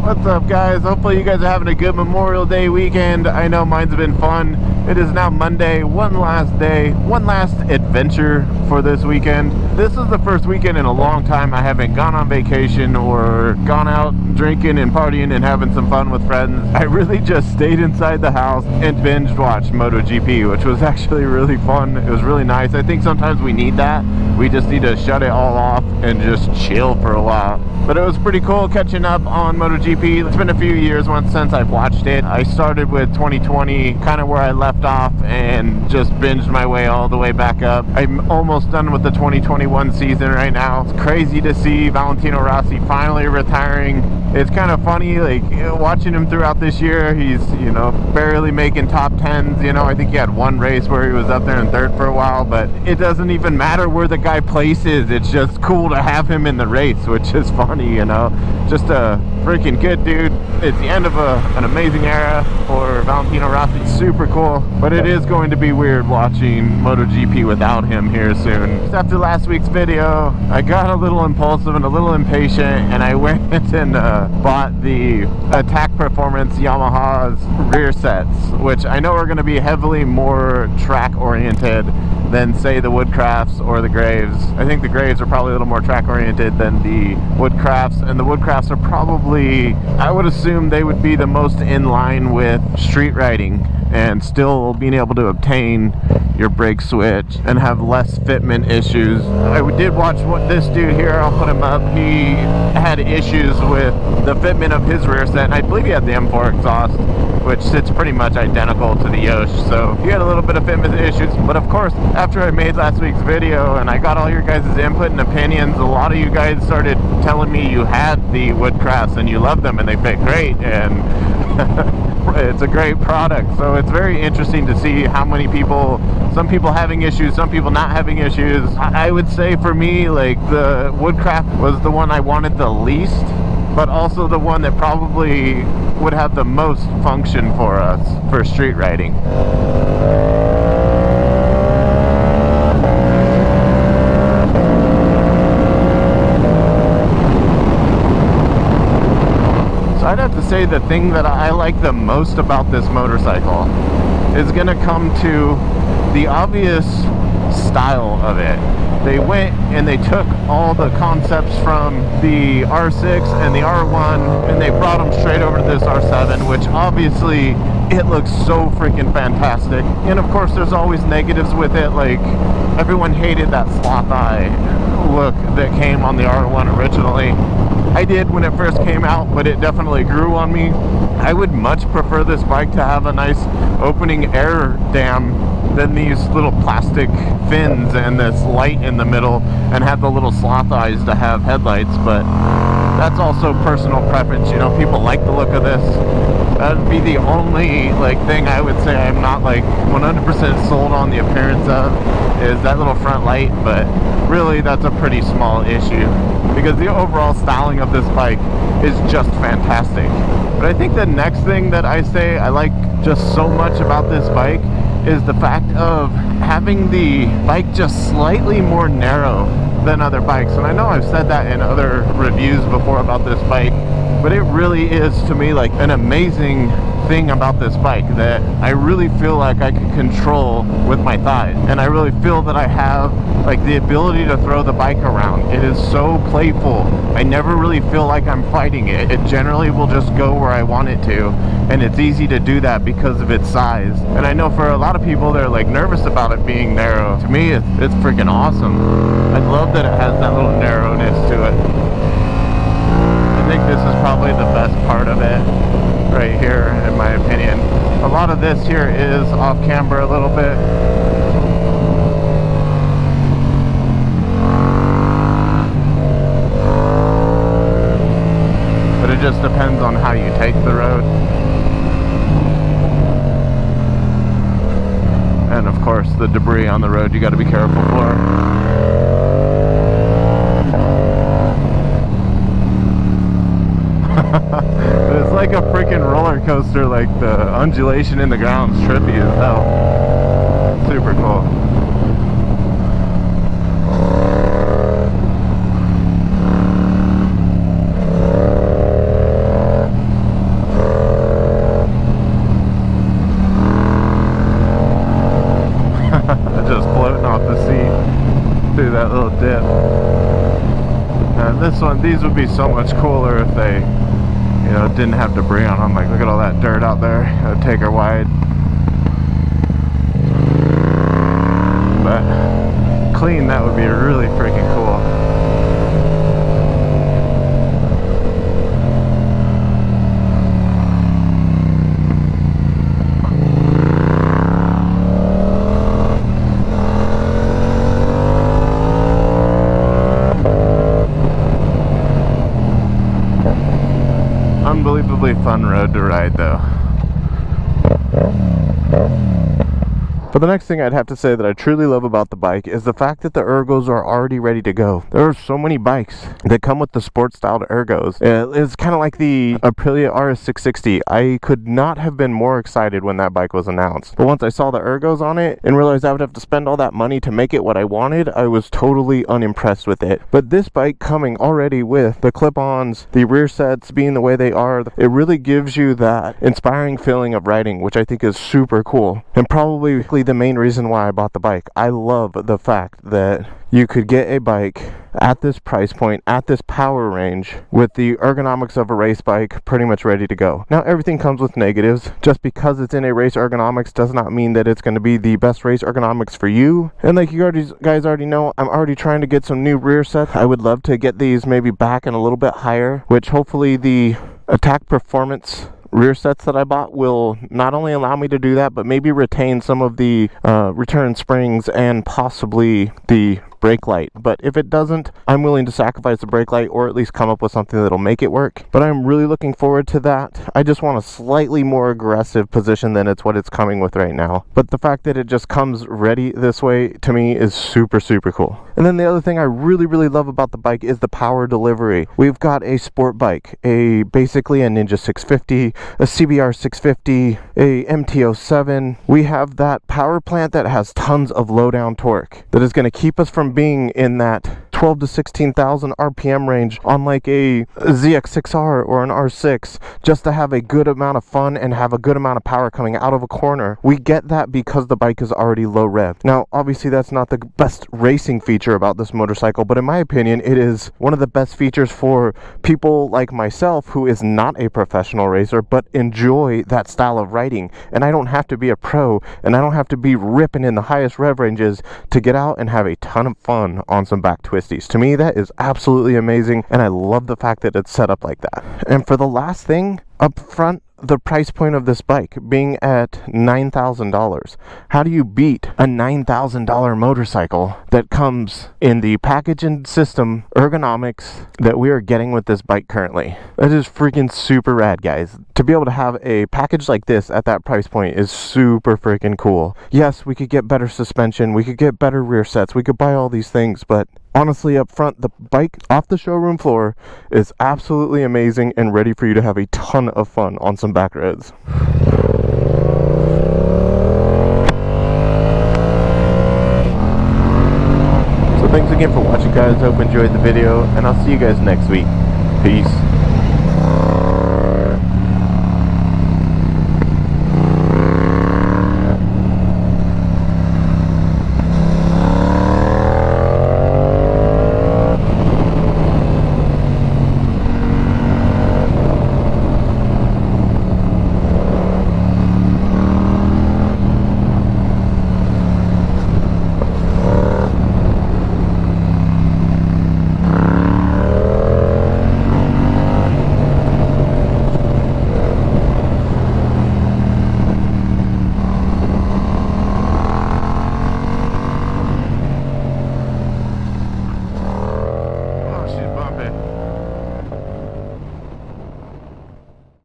What's up, guys? Hopefully you guys are having a good Memorial Day weekend. I know mine's been fun. It is now Monday, one last day, one last adventure for this weekend. This is the first weekend in a long time I haven't gone on vacation or gone out drinking and partying and having some fun with friends. I really just stayed inside the house and binge watched MotoGP, which was actually really fun. It was really nice. I think sometimes we need that. We just need to shut it all off and just chill for a while. But it was pretty cool catching up on MotoGP. It's been a few years since I've watched it. I started with 2020, kind of where I left off, and just binged my way all the way back up. I'm almost done with the 2021 season right now. It's crazy to see Valentino Rossi finally retiring. It's kind of funny, like, watching him throughout this year. He's, you know, barely making top 10s. You know, I think he had one race where he was up there in third for a while, but it doesn't even matter where the guy places. It's just cool to have him in the race, which is funny, you know. Just a freaking good dude. It's the end of an amazing era for Valentino Rossi. Super cool, but it is going to be weird watching MotoGP without him here soon. Just after last week's video, I got a little impulsive and a little impatient, and I went and bought the Attack Performance Yamaha's rear sets, which I know are going to be heavily more track oriented than, say, the Woodcrafts or the Graves. I think the Graves are probably a little more track oriented than the Woodcrafts, and the Woodcrafts are probably, I would assume they would be the most in line with street riding and still being able to obtain your brake switch and have less fitment issues. I did watch this dude here, I'll put him up. He had issues with the fitment of his rear set, and I believe he had the M4 exhaust, which sits pretty much identical to the Yosh, so he had a little bit of fitment issues. But of course, after I made last week's video and I got all your guys' input and opinions, a lot of you guys started telling me you had the Woodcrafts and you love them and they fit great, and it's a great product. So it's very interesting to see how many people, some people having issues, some people not having issues. I would say for me, like, the Woodcraft was the one I wanted the least, but also the one that probably would have the most function for us for street riding. So I'd have to say the thing that I like the most about this motorcycle is gonna come to the obvious style of it. They went and they took all the concepts from the R6 and the R1 and they brought them straight over to this R7, which obviously it looks so freaking fantastic. And of course there's always negatives with it, like everyone hated that sloth eye look that came on the R1 originally. I did when it first came out, but it definitely grew on me. I would much prefer this bike to have a nice opening air dam than these little plastic fins and this light in the middle and have the little sloth eyes to have headlights. But that's also personal preference, you know. People like the look of this. That would be the only thing I would say I'm not 100% sold on the appearance of, is that little front light. But really that's a pretty small issue because the overall styling of this bike is just fantastic. But I think the next thing that I say I like just so much about this bike is the fact of having the bike just slightly more narrow than other bikes. And I know I've said that in other reviews before about this bike, but it really is to me like an amazing thing about this bike that I really feel like I can control with my thighs, and I really feel that I have the ability to throw the bike around. It is so playful. I never really feel like I'm fighting it. It generally will just go where I want it to, and it's easy to do that because of its size. And I know for a lot of people they're nervous about it being narrow. To me it's freaking awesome. I love that it has that little narrowness to it. I think this is probably the best part of it right here, in my opinion. A lot of this here is off camber a little bit. But it just depends on how you take the road. And of course the debris on the road you got to be careful for. But it's like a freaking roller coaster. The undulation in the ground's trippy as hell. Super cool. These would be so much cooler if they, you know, didn't have debris on them. Like, look at all that dirt out there. It would take her wide. But clean, that would be really freaking cool. Unbelievably fun road to ride though. But the next thing I'd have to say that I truly love about the bike is the fact that the ergos are already ready to go. There are so many bikes that come with the sports styled ergos. It's kind of like the Aprilia RS660. I could not have been more excited when that bike was announced. But once I saw the ergos on it and realized I would have to spend all that money to make it what I wanted, I was totally unimpressed with it. But this bike coming already with the clip-ons, the rear sets being the way they are, it really gives you that inspiring feeling of riding, which I think is super cool. And probably the main reason why I bought the bike. I love the fact that you could get a bike at this price point, at this power range, with the ergonomics of a race bike pretty much ready to go. Now, everything comes with negatives. Just because it's in a race ergonomics does not mean that it's going to be the best race ergonomics for you. And like you guys already know, I'm already trying to get some new rear sets. I would love to get these maybe back and a little bit higher, which hopefully the Attack Performance rear sets that I bought will not only allow me to do that, but maybe retain some of the return springs and possibly the brake light. But if it doesn't, I'm willing to sacrifice the brake light or at least come up with something that'll make it work. But I'm really looking forward to that. I just want a slightly more aggressive position than it's what it's coming with right now. But the fact that it just comes ready this way to me is super, super cool. And then the other thing I really, really love about the bike is the power delivery. We've got a sport bike, basically a Ninja 650, a CBR 650, a MT-07. We have that power plant that has tons of low down torque that is going to keep us from being in that 12 to 16,000 RPM range on like a ZX6R or an R6, just to have a good amount of fun and have a good amount of power coming out of a corner. We get that because the bike is already low rev. Now, obviously that's not the best racing feature about this motorcycle, but in my opinion, it is one of the best features for people like myself who is not a professional racer, but enjoy that style of riding. And I don't have to be a pro, and I don't have to be ripping in the highest rev ranges to get out and have a ton of fun on some back twisties. To me, that is absolutely amazing, and I love the fact that it's set up like that. And for the last thing, up front, the price point of this bike being at $9,000. How do you beat a $9,000 motorcycle that comes in the package and system ergonomics that we are getting with this bike currently? That is freaking super rad, guys. To be able to have a package like this at that price point is super freaking cool. Yes, we could get better suspension, we could get better rear sets, we could buy all these things, but honestly, up front, the bike off the showroom floor is absolutely amazing and ready for you to have a ton of fun on some back roads. So thanks again for watching, guys. Hope you enjoyed the video, and I'll see you guys next week. Peace.